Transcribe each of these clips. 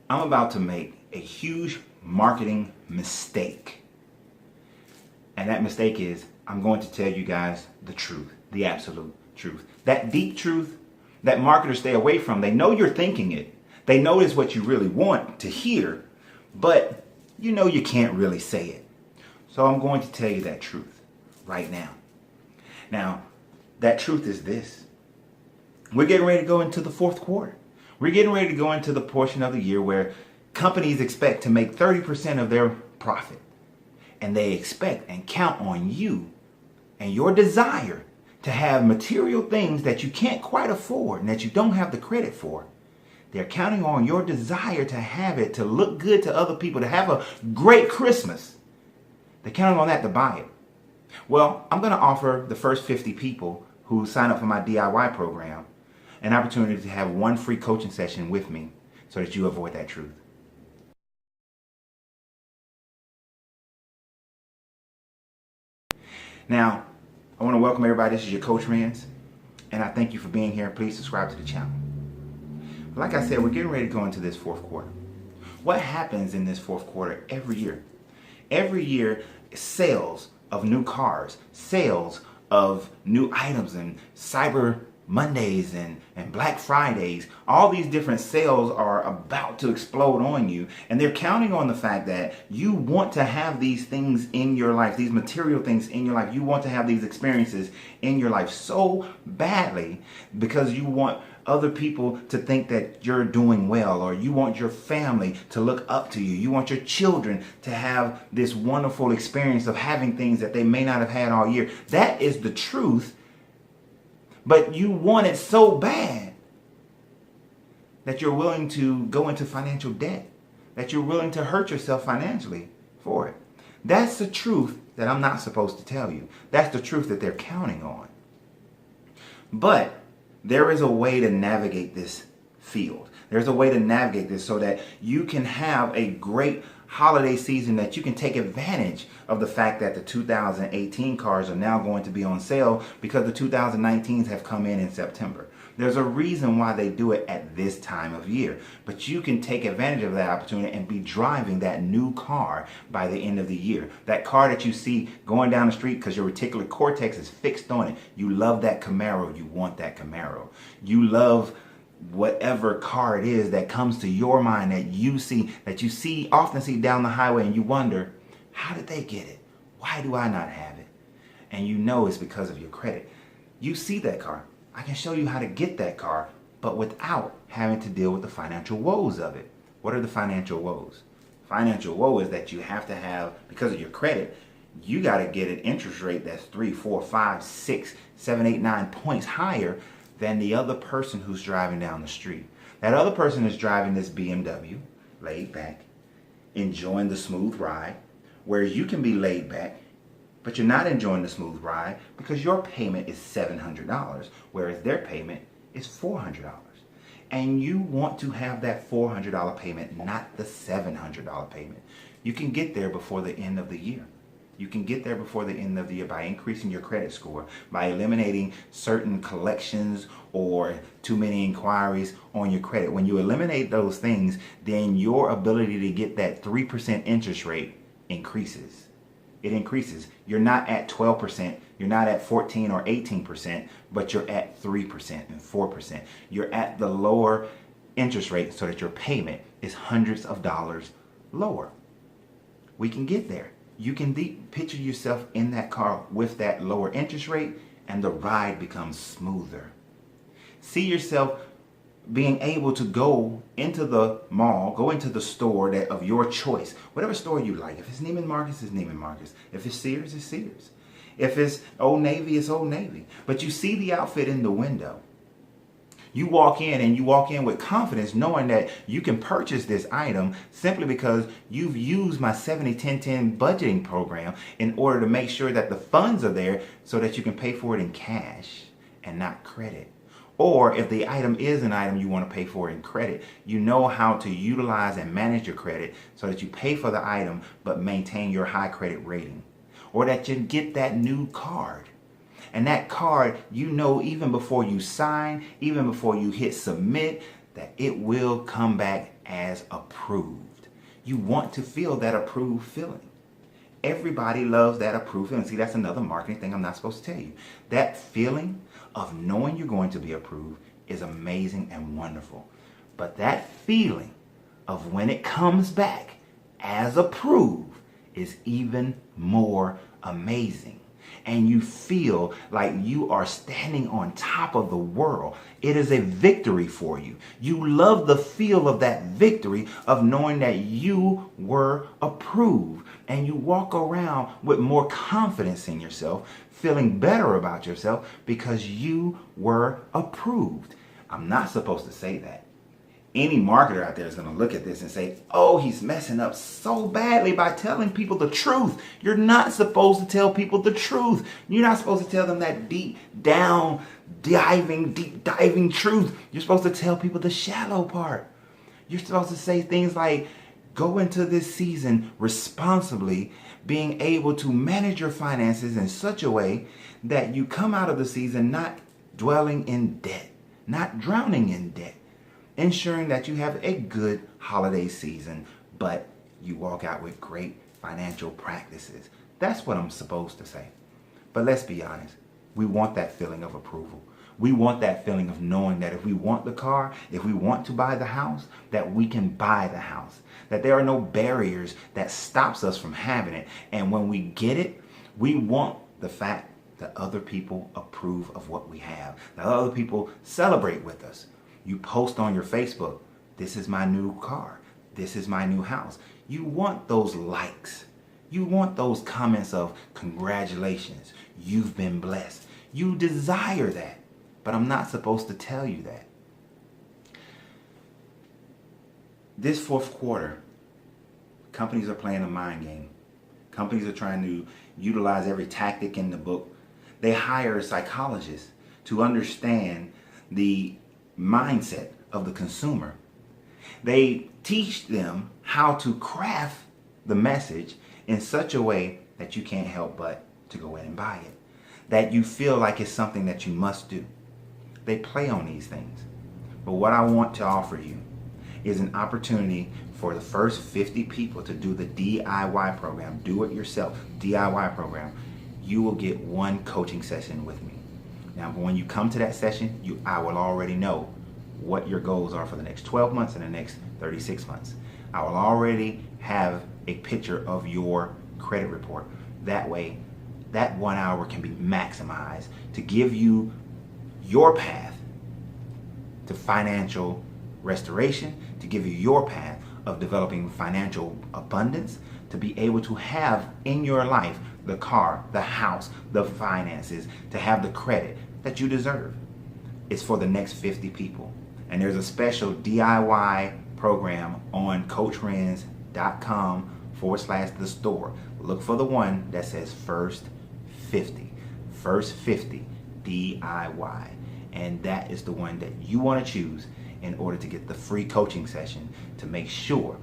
I'm about to make a huge marketing mistake. And that mistake is I'm going to tell you guys the truth, the absolute truth. That deep truth that marketers stay away from. They know you're thinking it. They know it's what you really want to hear, but you know you can't really say it. So I'm going to tell you that truth right now. Now, that truth is this. We're getting ready to go into the fourth quarter. We're getting ready to go into the portion of the year where companies expect to make 30% of their profit. And they expect and count on you and your desire to have material things that you can't quite afford and that you don't have the credit for. They're counting on your desire to have it, to look good to other people, to have a great Christmas. They're counting on that to buy it. Well, I'm going to offer the first 50 people who sign up for my DIY program an opportunity to have one free coaching session with me so that you avoid that truth. Now, I want to welcome everybody. This is your Coach Renz, and I thank you for being here. Please subscribe to the channel. Like I said, we're getting ready to go into this fourth quarter. What happens in this fourth quarter every year? Every year, sales of new cars, sales of new items, and Cyber Mondays and Black Fridays, all these different sales are about to explode on you, and they're counting on the fact that you want to have these things in your life, these material things in your life. You want to have these experiences in your life so badly because you want other people to think that you're doing well, or you want your family to look up to you. You want your children to have this wonderful experience of having things that they may not have had all year. That is the truth. But you want it so bad that you're willing to go into financial debt, that you're willing to hurt yourself financially for it. That's the truth that I'm not supposed to tell you. That's the truth that they're counting on. But there is a way to navigate this field. There's a way to navigate this so that you can have a great holiday season, that you can take advantage of the fact that the 2018 cars are now going to be on sale because the 2019s have come in September. There's a reason why they do it at this time of year, but you can take advantage of that opportunity and be driving that new car by the end of the year. That car that you see going down the street because your reticular cortex is fixed on it. You love that Camaro. You want that Camaro. You love whatever car it is that comes to your mind that you often see down the highway, and you wonder, how did they get it? Why do I not have it? And you know it's because of your credit. You see that car. I can show you how to get that car, but without having to deal with the financial woes of it. What are the financial woes? Financial woe is that you have to have, because of your credit, you got to get an interest rate that's 3, 4, 5, 6, 7, 8, 9 points higher than the other person who's driving down the street. That other person is driving this BMW, laid back, enjoying the smooth ride, whereas you can be laid back, but you're not enjoying the smooth ride because your payment is $700, whereas their payment is $400. And you want to have that $400 payment, not the $700 payment. You can get there before the end of the year. You can get there before the end of the year by increasing your credit score, by eliminating certain collections or too many inquiries on your credit. When you eliminate those things, then your ability to get that 3% interest rate increases. It increases. You're not at 12%, you're not at 14 or 18%, but you're at 3% and 4%. You're at the lower interest rate so that your payment is hundreds of dollars lower. We can get there. You can picture yourself in that car with that lower interest rate, and the ride becomes smoother. See yourself being able to go into the mall, go into the store of your choice, whatever store you like. If it's Neiman Marcus, it's Neiman Marcus. If it's Sears, it's Sears. If it's Old Navy, it's Old Navy. But you see the outfit in the window. You walk in, and you walk in with confidence, knowing that you can purchase this item simply because you've used my 70-10-10 budgeting program in order to make sure that the funds are there so that you can pay for it in cash and not credit. Or if the item is an item you want to pay for in credit, you know how to utilize and manage your credit so that you pay for the item but maintain your high credit rating. Or that you get that new card. And that card, you know, even before you sign, even before you hit submit, that it will come back as approved. You want to feel that approved feeling. Everybody loves that approved feeling. See, that's another marketing thing I'm not supposed to tell you. That feeling of knowing you're going to be approved is amazing and wonderful. But that feeling of when it comes back as approved is even more amazing. And you feel like you are standing on top of the world. It is a victory for you. You love the feel of that victory of knowing that you were approved. And you walk around with more confidence in yourself, feeling better about yourself because you were approved. I'm not supposed to say that. Any marketer out there is going to look at this and say, oh, he's messing up so badly by telling people the truth. You're not supposed to tell people the truth. You're not supposed to tell them that deep diving truth. You're supposed to tell people the shallow part. You're supposed to say things like, go into this season responsibly, being able to manage your finances in such a way that you come out of the season not dwelling in debt, not drowning in debt. Ensuring that you have a good holiday season, but you walk out with great financial practices. That's what I'm supposed to say. But let's be honest. We want that feeling of approval. We want that feeling of knowing that if we want the car, if we want to buy the house, that we can buy the house. That there are no barriers that stops us from having it. And when we get it, we want the fact that other people approve of what we have. That other people celebrate with us. You post on your Facebook, this is my new car. This is my new house. You want those likes. You want those comments of congratulations. You've been blessed. You desire that. But I'm not supposed to tell you that. This fourth quarter, companies are playing a mind game. Companies are trying to utilize every tactic in the book. They hire psychologists to understand the mindset of the consumer. They teach them how to craft the message in such a way that you can't help but to go in and buy it. That you feel like it's something that you must do. They play on these things. But what I want to offer you is an opportunity for the first 50 people to do the DIY program, do it yourself, DIY program. You will get one coaching session with me. Now, when you come to that session, I will already know what your goals are for the next 12 months and the next 36 months. I will already have a picture of your credit report. That way, that 1 hour can be maximized to give you your path to financial restoration, to give you your path of developing financial abundance, to be able to have in your life the car, the house, the finances, to have the credit that you deserve. It's for the next 50 people. And there's a special DIY program on coachrenz.com/the store. Look for the one that says First 50. First 50 DIY. And that is the one that you want to choose in order to get the free coaching session to make sure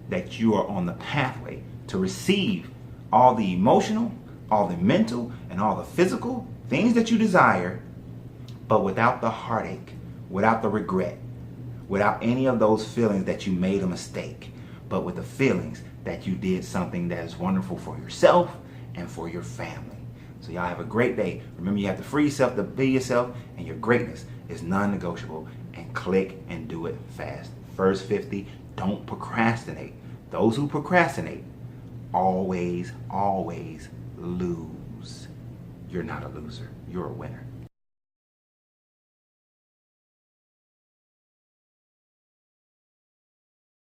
that you are on the pathway to receive all the emotional, all the mental, and all the physical things that you desire, but without the heartache, without the regret, without any of those feelings that you made a mistake, but with the feelings that you did something that is wonderful for yourself and for your family. So y'all have a great day. Remember, you have to free yourself to be yourself, and your greatness is non-negotiable. And click and do it fast. First 50, don't procrastinate. Those who procrastinate always lose. You're not a loser. You're a winner.